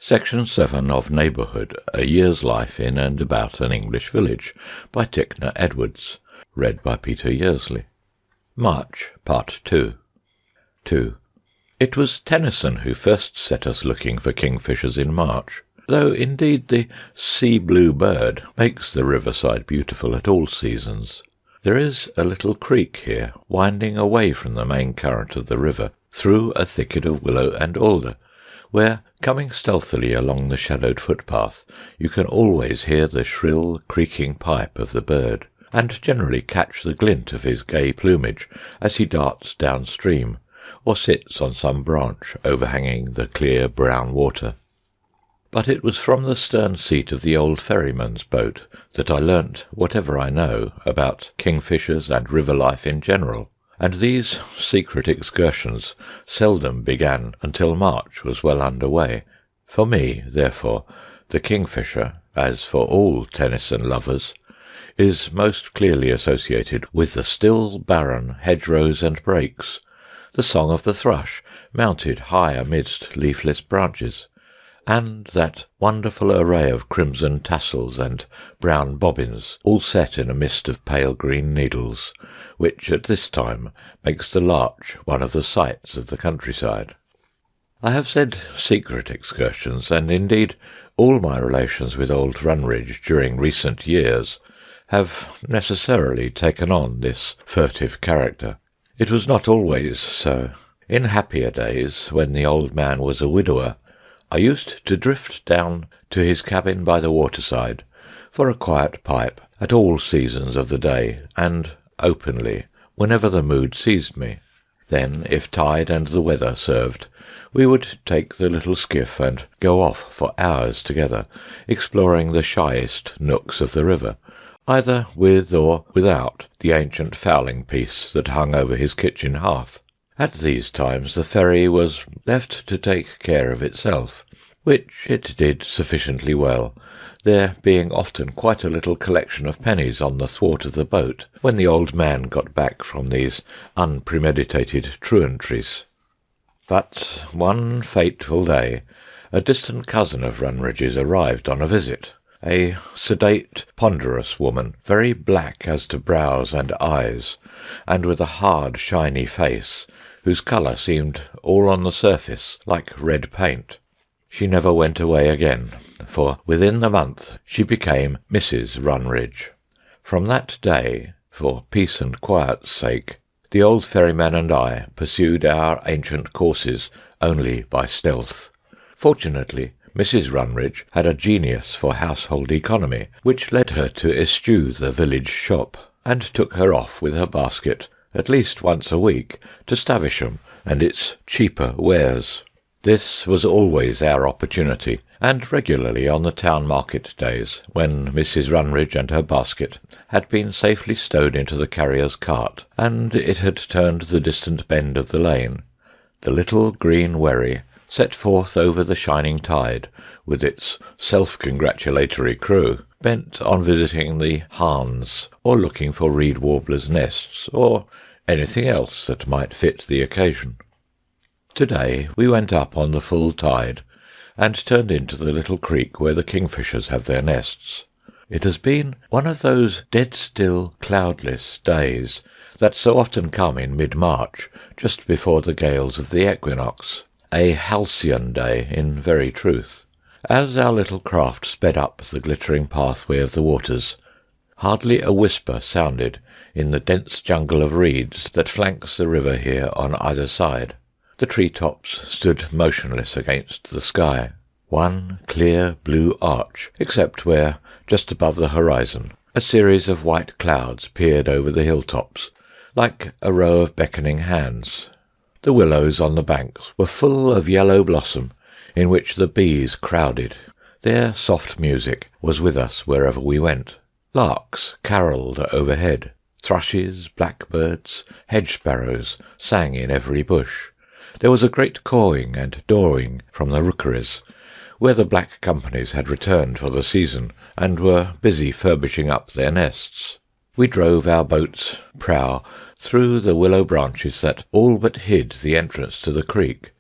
Section 7 of Neighbourhood, A Year's Life in and About an English Village, by Tickner Edwards. Read by Peter Yearsley. March, Part 2. 2. It was Tennyson who first set us looking for kingfishers in March, though indeed the sea-blue bird makes the riverside beautiful at all seasons. There is a little creek here, winding away from the main current of the river, through a thicket of willow and alder, where, coming stealthily along the shadowed footpath, you can always hear the shrill, creaking pipe of the bird, and generally catch the glint of his gay plumage as he darts downstream, or sits on some branch overhanging the clear brown water. But it was from the stern seat of the old ferryman's boat that I learnt whatever I know about kingfishers and river life in general, and these secret excursions seldom began until March was well under way. For me, therefore, the kingfisher, as for all Tennyson lovers, is most clearly associated with the still barren hedgerows and brakes, the song of the thrush mounted high amidst leafless branches, and that wonderful array of crimson tassels and brown bobbins, all set in a mist of pale green needles, which at this time makes the larch one of the sights of the countryside. I have said secret excursions, and indeed all my relations with old Runridge during recent years have necessarily taken on this furtive character. It was not always so. In happier days, when the old man was a widower, I used to drift down to his cabin by the waterside for a quiet pipe at all seasons of the day, and openly, whenever the mood seized me. Then, if tide and the weather served, we would take the little skiff and go off for hours together, exploring the shyest nooks of the river, either with or without the ancient fowling-piece that hung over his kitchen hearth. At these times the ferry was left to take care of itself, which it did sufficiently well, there being often quite a little collection of pennies on the thwart of the boat when the old man got back from these unpremeditated truantries. But one fateful day a distant cousin of Runridge's arrived on a visit, a sedate, ponderous woman, very black as to brows and eyes, and with a hard, shiny face, whose colour seemed all on the surface like red paint. She never went away again, for within the month she became Mrs. Runridge. From that day, for peace and quiet's sake, the old ferryman and I pursued our ancient courses only by stealth. Fortunately, Mrs. Runridge had a genius for household economy, which led her to eschew the village shop, and took her off with her basket at least once a week to Stavisham and its cheaper wares. This was always our opportunity, and regularly on the town market days, when Mrs. Runridge and her basket had been safely stowed into the carrier's cart, and it had turned the distant bend of the lane, the little green wherry set forth over the shining tide, with its self-congratulatory crew, bent on visiting the Harns, or looking for reed warblers' nests, or anything else that might fit the occasion. To-day we went up on the full tide, and turned into the little creek where the kingfishers have their nests. It has been one of those dead-still, cloudless days that so often come in mid-March, just before the gales of the equinox. A halcyon day, in very truth. As our little craft sped up the glittering pathway of the waters, hardly a whisper sounded in the dense jungle of reeds that flanks the river here on either side. The tree-tops stood motionless against the sky, one clear blue arch, except where, just above the horizon, a series of white clouds peered over the hilltops, like a row of beckoning hands. The willows on the banks were full of yellow blossom, in which the bees crowded. Their soft music was with us wherever we went. Larks carolled overhead. Thrushes, blackbirds, hedge-sparrows sang in every bush. There was a great cawing and dawing from the rookeries, where the black companies had returned for the season, and were busy furbishing up their nests. We drove our boat's prow through the willow branches that all but hid the entrance to the creek,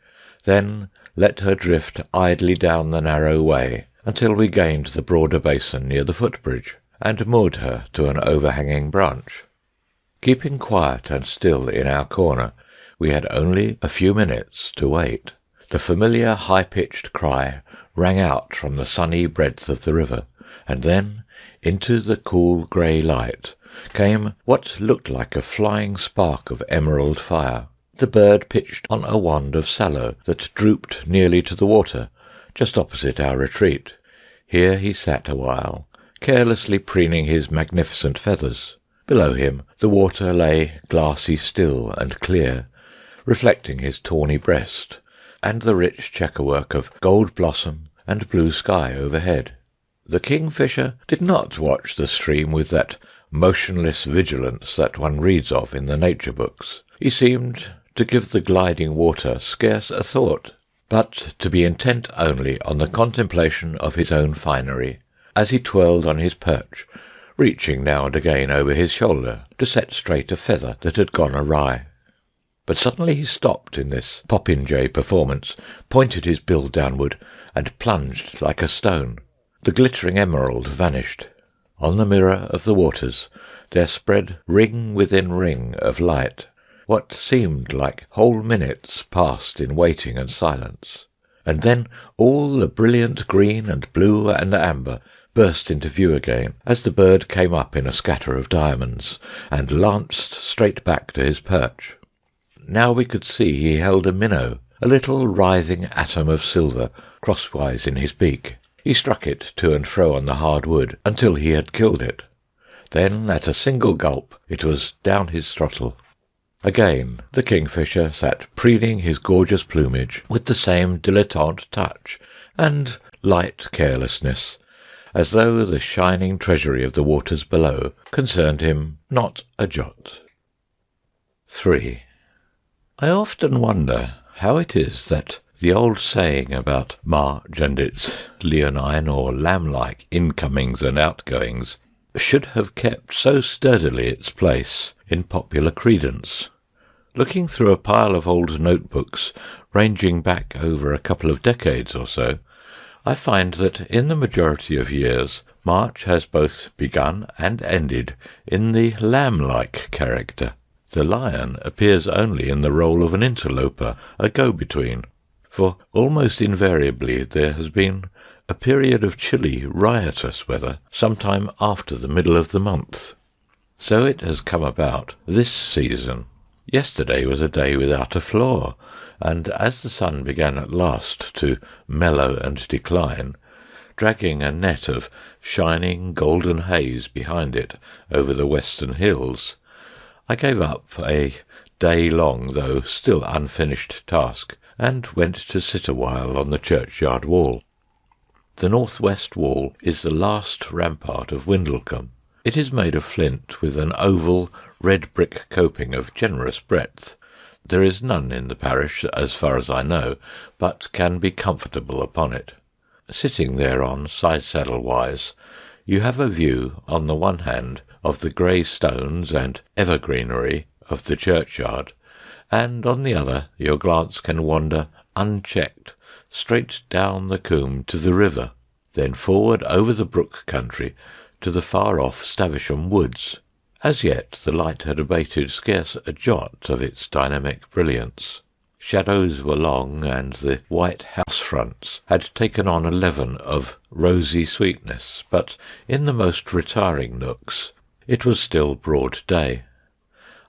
then let her drift idly down the narrow way until we gained the broader basin near the footbridge, and moored her to an overhanging branch. Keeping quiet and still in our corner, we had only a few minutes to wait. The familiar high-pitched cry rang out from the sunny breadth of the river, and then, into the cool grey light, came what looked like a flying spark of emerald fire. The bird pitched on a wand of sallow that drooped nearly to the water, just opposite our retreat. Here he sat a while, carelessly preening his magnificent feathers. Below him the water lay glassy still and clear, reflecting his tawny breast, and the rich chequerwork of gold blossom and blue sky overhead. The kingfisher did not watch the stream with that motionless vigilance that one reads of in the nature books. He seemed to give the gliding water scarce a thought, but to be intent only on the contemplation of his own finery, as he twirled on his perch, reaching now and again over his shoulder to set straight a feather that had gone awry. But suddenly he stopped in this popinjay performance, pointed his bill downward, and plunged like a stone. The glittering emerald vanished. On the mirror of the waters there spread ring within ring of light. What seemed like whole minutes passed in waiting and silence, and then all the brilliant green and blue and amber burst into view again, as the bird came up in a scatter of diamonds, and lanced straight back to his perch. Now we could see he held a minnow, a little writhing atom of silver, crosswise in his beak. He struck it to and fro on the hard wood until he had killed it. Then, at a single gulp, it was down his throttle. Again the kingfisher sat preening his gorgeous plumage with the same dilettante touch and light carelessness, as though the shining treasury of the waters below concerned him not a jot. 3. I often wonder how it is that the old saying about March and its leonine or lamb-like incomings and outgoings should have kept so sturdily its place in popular credence. Looking through a pile of old notebooks ranging back over a couple of decades or so, I find that in the majority of years March has both begun and ended in the lamb-like character. The lion appears only in the role of an interloper, a go-between, for almost invariably there has been a period of chilly, riotous weather sometime after the middle of the month. So it has come about this season. Yesterday was a day without a flaw, and as the sun began at last to mellow and decline, dragging a net of shining golden haze behind it over the western hills, I gave up a day-long, though still unfinished task, and went to sit a while on the churchyard wall. The north-west wall is the last rampart of Windlecombe. It is made of flint with an oval red brick coping of generous breadth. There is none in the parish, as far as I know, but can be comfortable upon it. Sitting thereon, side-saddle-wise, you have a view, on the one hand, of the grey stones and evergreenery of the churchyard, and on the other your glance can wander unchecked straight down the combe to the river, then forward over the brook country to the far-off Stavisham woods. As yet the light had abated scarce a jot of its dynamic brilliance. Shadows were long, and the white house-fronts had taken on a leaven of rosy sweetness, but in the most retiring nooks it was still broad day.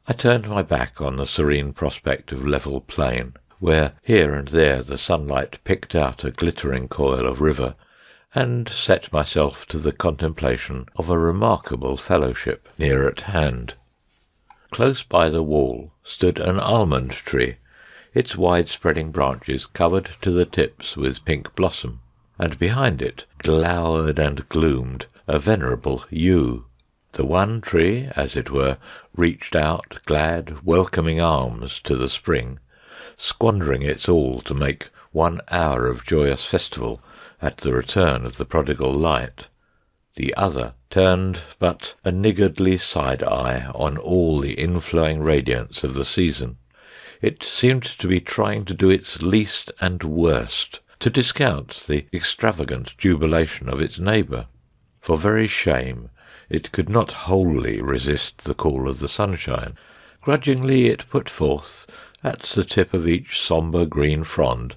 I turned my back on the serene prospect of level plain, where here and there the sunlight picked out a glittering coil of river, and set myself to the contemplation of a remarkable fellowship near at hand. Close by the wall stood an almond tree, its wide-spreading branches covered to the tips with pink blossom, and behind it glowered and gloomed a venerable yew. The one tree, as it were, reached out glad, welcoming arms to the spring, squandering its all to make 1 hour of joyous festival at the return of the prodigal light. The other turned but a niggardly side-eye on all the inflowing radiance of the season. It seemed to be trying to do its least and worst to discount the extravagant jubilation of its neighbour. For very shame it could not wholly resist the call of the sunshine. Grudgingly it put forth, at the tip of each sombre green frond,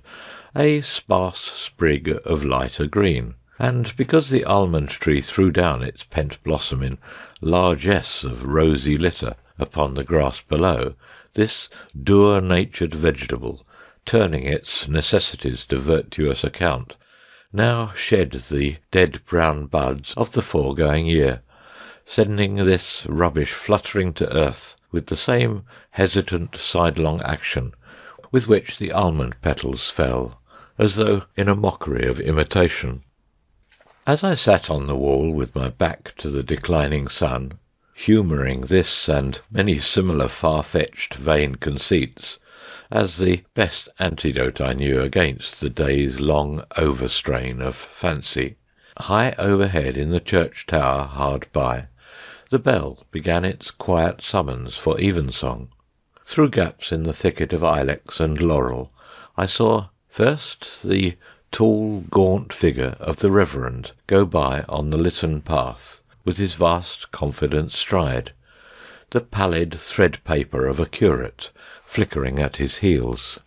a sparse sprig of lighter green, and because the almond tree threw down its pent blossom in largesse of rosy litter upon the grass below, this dour-natured vegetable, turning its necessities to virtuous account, now shed the dead brown buds of the foregoing year, sending this rubbish fluttering to earth with the same hesitant sidelong action with which the almond petals fell, as though in a mockery of imitation. As I sat on the wall with my back to the declining sun, humouring this and many similar far-fetched vain conceits as the best antidote I knew against the day's long overstrain of fancy, high overhead in the church tower hard by, the bell began its quiet summons for evensong. Through gaps in the thicket of ilex and laurel I saw first the tall, gaunt figure of the Reverend go by on the Lytton path, with his vast confident stride, the pallid thread paper of a curate flickering at his heels.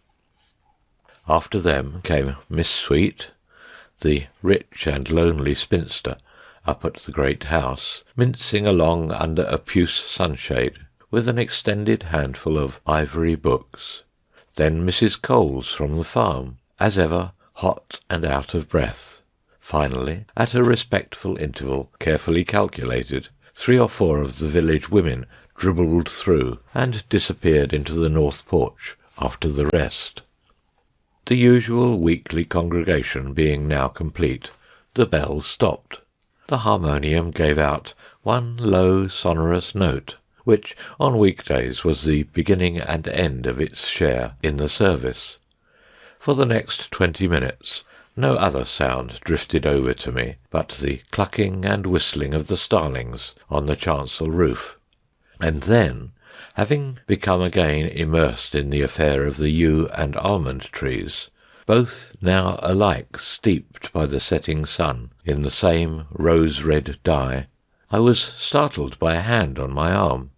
After them came Miss Sweet, the rich and lonely spinster, up at the great house, mincing along under a puce sunshade, with an extended handful of ivory books. Then Mrs. Coles from the farm, as ever, hot and out of breath. Finally, at a respectful interval carefully calculated, 3 or 4 of the village women dribbled through and disappeared into the north porch after the rest. The usual weekly congregation being now complete, the bell stopped. The harmonium gave out one low sonorous note, which on weekdays was the beginning and end of its share in the service. For the next 20 minutes no other sound drifted over to me but the clucking and whistling of the starlings on the chancel roof. And then, having become again immersed in the affair of the yew and almond trees, both now alike steeped by the setting sun in the same rose-red dye, I was startled by a hand on my arm.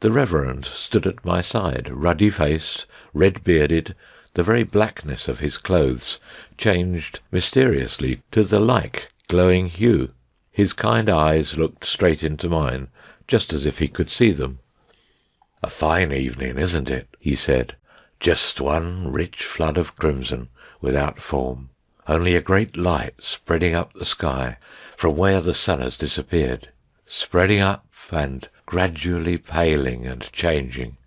The Reverend stood at my side, ruddy-faced, red-bearded, the very blackness of his clothes changed mysteriously to the like glowing hue. His kind eyes looked straight into mine, just as if he could see them. "A fine evening, isn't it?" he said. "Just one rich flood of crimson, without form. Only a great light spreading up the sky from where the sun has disappeared. Spreading up and gradually paling and changing,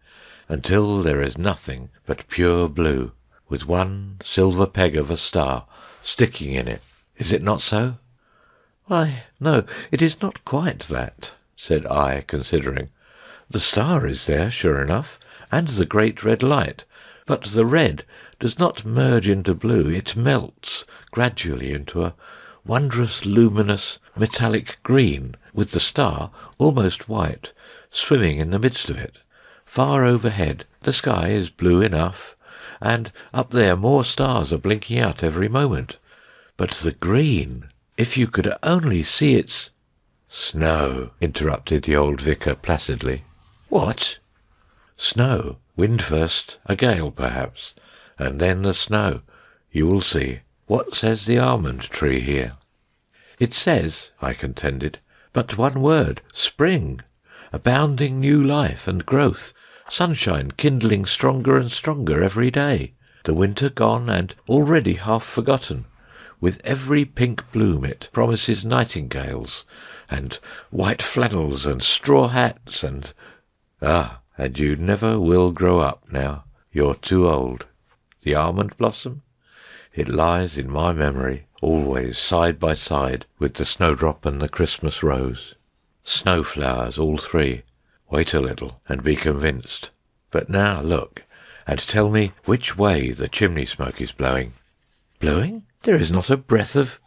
until there is nothing but pure blue, with one silver peg of a star sticking in it. Is it not so?" "Why, no, it is not quite that," said I, considering. "The star is there, sure enough, and the great red light, but the red does not merge into blue. It melts gradually into a wondrous luminous metallic green, with the star, almost white, swimming in the midst of it. Far overhead the sky is blue enough, and up there more stars are blinking out every moment. But the green, if you could only see its—" "Snow," interrupted the old vicar placidly. "What?" "Snow. Wind first, a gale perhaps, and then the snow. You will see. What says the almond tree here?" "It says," I contended, "but one word, spring, abounding new life and growth, sunshine kindling stronger and stronger every day, the winter gone and already half forgotten. With every pink bloom it promises nightingales, and white flannels and straw hats, and—" "Ah, and you never will grow up now. You're too old. The almond blossom? It lies in my memory, always side by side with the snowdrop and the Christmas rose. Snowflowers, all 3. Wait a little and be convinced. But now look, and tell me which way the chimney smoke is blowing." "Blowing? There is not a breath of—"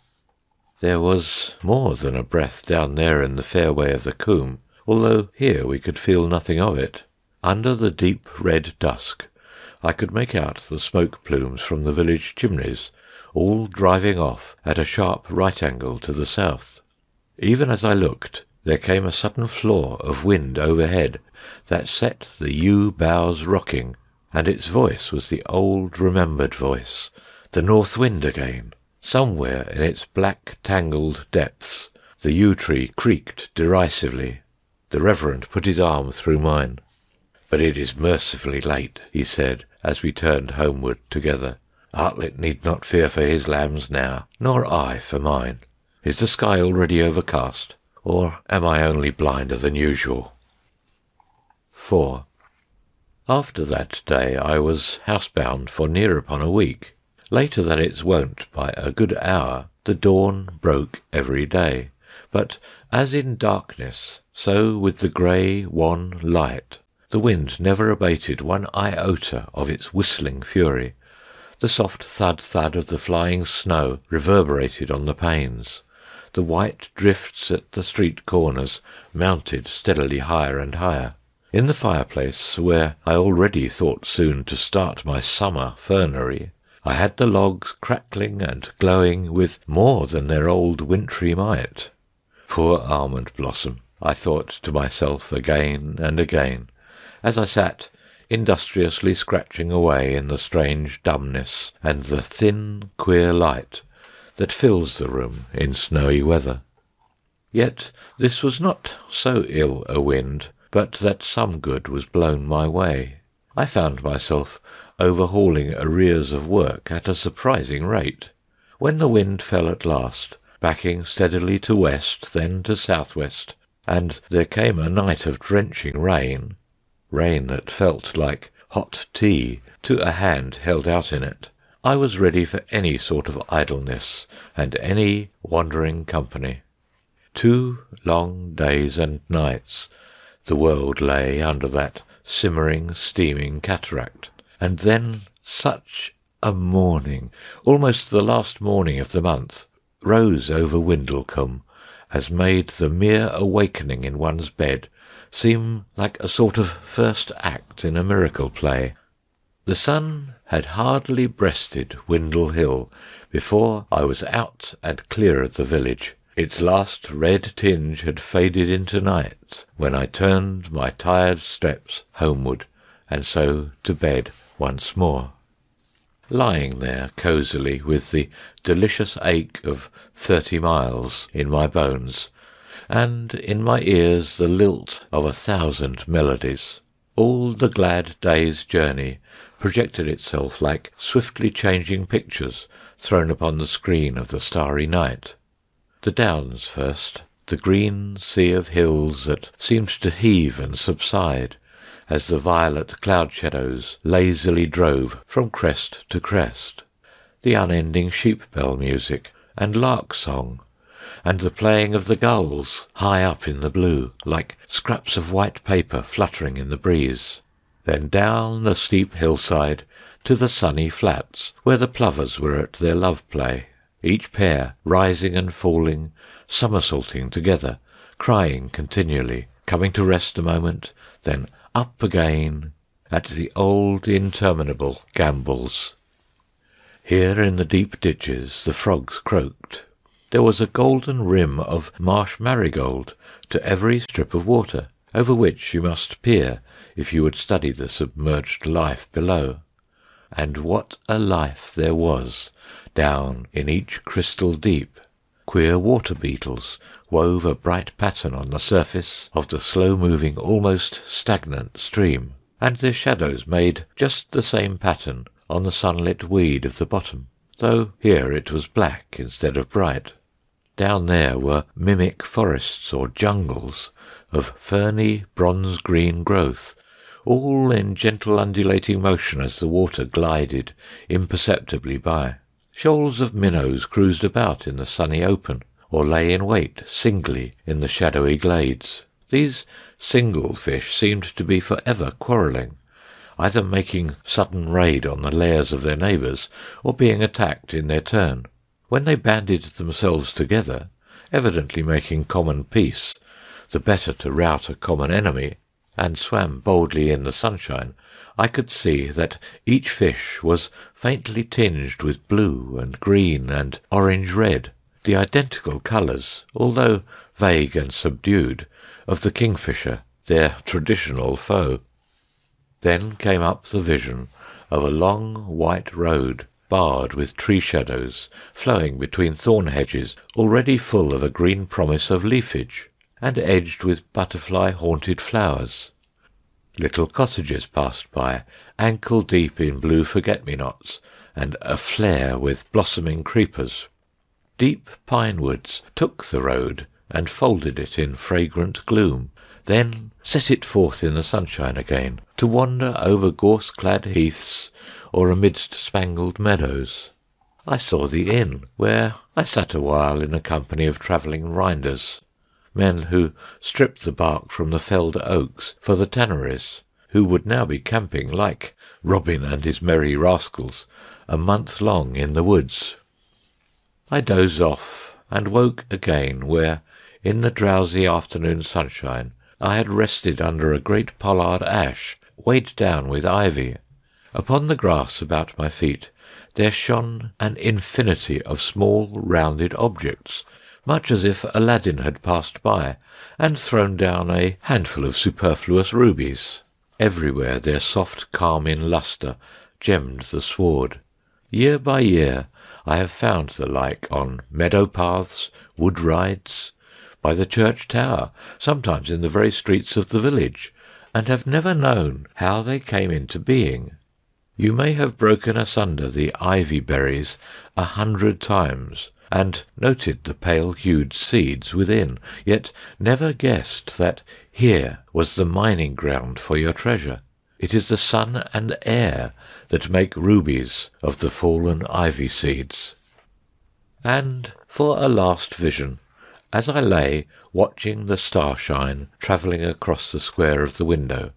There was more than a breath down there in the fairway of the coombe, although here we could feel nothing of it. Under the deep red dusk I could make out the smoke plumes from the village chimneys, all driving off at a sharp right angle to the south. Even as I looked, there came a sudden flaw of wind overhead that set the yew boughs rocking, and its voice was the old remembered voice, the north wind again. Somewhere in its black tangled depths the yew tree creaked derisively. The Reverend put his arm through mine. "But it is mercifully late," he said, as we turned homeward together. "Hartlet need not fear for his lambs now, nor I for mine. Is the sky already overcast, or am I only blinder than usual?" 4. After that day I was housebound for near upon a week. Later than its wont by a good hour, the dawn broke every day. But as in darkness, so with the grey, wan light, the wind never abated one iota of its whistling fury. The soft thud-thud of the flying snow reverberated on the panes. The white drifts at the street corners mounted steadily higher and higher. In the fireplace, where I already thought soon to start my summer fernery, I had the logs crackling and glowing with more than their old wintry might. Poor almond blossom, I thought to myself again and again, as I sat industriously scratching away in the strange dumbness and the thin, queer light that fills the room in snowy weather. Yet this was not so ill a wind, but that some good was blown my way. I found myself overhauling arrears of work at a surprising rate. When the wind fell at last, backing steadily to west, then to southwest, and there came a night of drenching rain, rain that felt like hot tea to a hand held out in it, I was ready for any sort of idleness and any wandering company. 2 long days and nights the world lay under that simmering, steaming cataract, and then such a morning, almost the last morning of the month, rose over Windlecombe, as made the mere awakening in one's bed seem like a sort of first act in a miracle play. The sun had hardly breasted Windle Hill before I was out and clear of the village. Its last red tinge had faded into night when I turned my tired steps homeward, and so to bed once more. Lying there cosily with the delicious ache of 30 miles in my bones, and in my ears the lilt of 1,000 melodies, all the glad day's journey projected itself like swiftly changing pictures thrown upon the screen of the starry night. The downs first, the green sea of hills that seemed to heave and subside as the violet cloud shadows lazily drove from crest to crest, the unending sheep bell music and lark song, and the playing of the gulls high up in the blue, like scraps of white paper fluttering in the breeze. Then down the steep hillside to the sunny flats, where the plovers were at their love play, each pair rising and falling, somersaulting together, crying continually, coming to rest a moment, then up again at the old interminable gambols. Here in the deep ditches the frogs croaked. There was a golden rim of marsh marigold to every strip of water, over which you must peer if you would study the submerged life below. And what a life there was down in each crystal deep! Queer water beetles wove a bright pattern on the surface of the slow-moving, almost stagnant stream, and their shadows made just the same pattern on the sunlit weed of the bottom, though here it was black instead of bright. Down there were mimic forests or jungles of ferny bronze-green growth, all in gentle undulating motion as the water glided imperceptibly by. Shoals of minnows cruised about in the sunny open, or lay in wait singly in the shadowy glades. These single fish seemed to be for ever quarrelling, either making sudden raid on the lairs of their neighbours, or being attacked in their turn. When they banded themselves together, evidently making common peace, the better to rout a common enemy, and swam boldly in the sunshine, I could see that each fish was faintly tinged with blue and green and orange-red, the identical colours, although vague and subdued, of the kingfisher, their traditional foe. Then came up the vision of a long white road, barred with tree shadows, flowing between thorn hedges already full of a green promise of leafage, and edged with butterfly-haunted flowers. Little cottages passed by, ankle-deep in blue forget-me-nots, and aflare with blossoming creepers. Deep pine woods took the road and folded it in fragrant gloom, then set it forth in the sunshine again, to wander over gorse-clad heaths or amidst spangled meadows. I saw the inn, where I sat a while in a company of travelling rinders, men who stripped the bark from the felled oaks for the tanneries, who would now be camping, like Robin and his merry rascals, a month long in the woods. I dozed off, and woke again where, in the drowsy afternoon sunshine, I had rested under a great pollard ash, weighed down with ivy. Upon the grass about my feet there shone an infinity of small rounded objects, much as if Aladdin had passed by and thrown down a handful of superfluous rubies. Everywhere their soft carmine lustre gemmed the sward. Year by year I have found the like on meadow paths, wood rides, by the church tower, sometimes in the very streets of the village, and have never known how they came into being. You may have broken asunder the ivy berries 100 times, and noted the pale-hued seeds within, yet never guessed that here was the mining ground for your treasure. It is the sun and air that make rubies of the fallen ivy seeds. And for a last vision, as I lay watching the starshine travelling across the square of the window,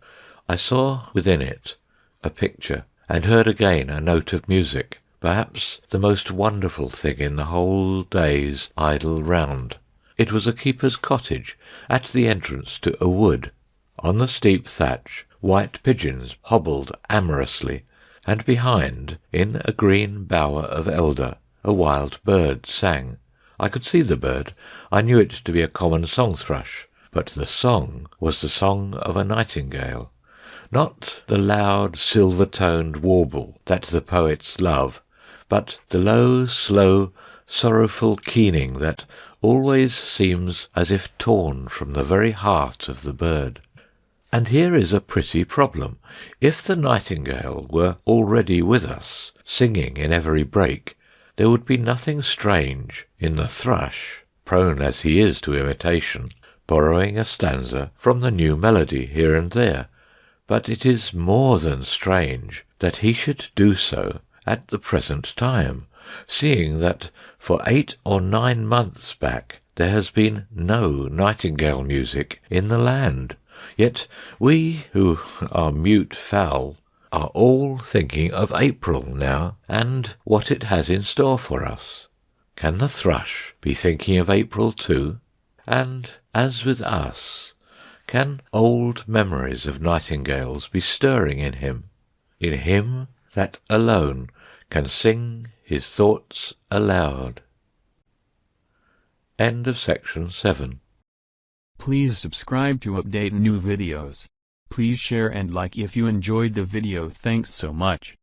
I saw within it a picture, and heard again a note of music, perhaps the most wonderful thing in the whole day's idle round. It was a keeper's cottage at the entrance to a wood. On the steep thatch white pigeons hobbled amorously, and behind, in a green bower of elder, a wild bird sang. I could see the bird. I knew it to be a common song thrush, but the song was the song of a nightingale. Not the loud, silver-toned warble that the poets love, but the low, slow, sorrowful keening that always seems as if torn from the very heart of the bird. And here is a pretty problem. If the nightingale were already with us, singing in every break, there would be nothing strange in the thrush, prone as he is to imitation, borrowing a stanza from the new melody here and there. But it is more than strange that he should do so at the present time, seeing that for 8 or 9 months back there has been no nightingale music in the land. Yet we, who are mute fowl, are all thinking of April now, and what it has in store for us. Can the thrush be thinking of April too? And, as with us, can old memories of nightingales be stirring in him that alone can sing his thoughts aloud? End of section 7. Please subscribe to update new videos. Please share and like if you enjoyed the video. Thanks so much.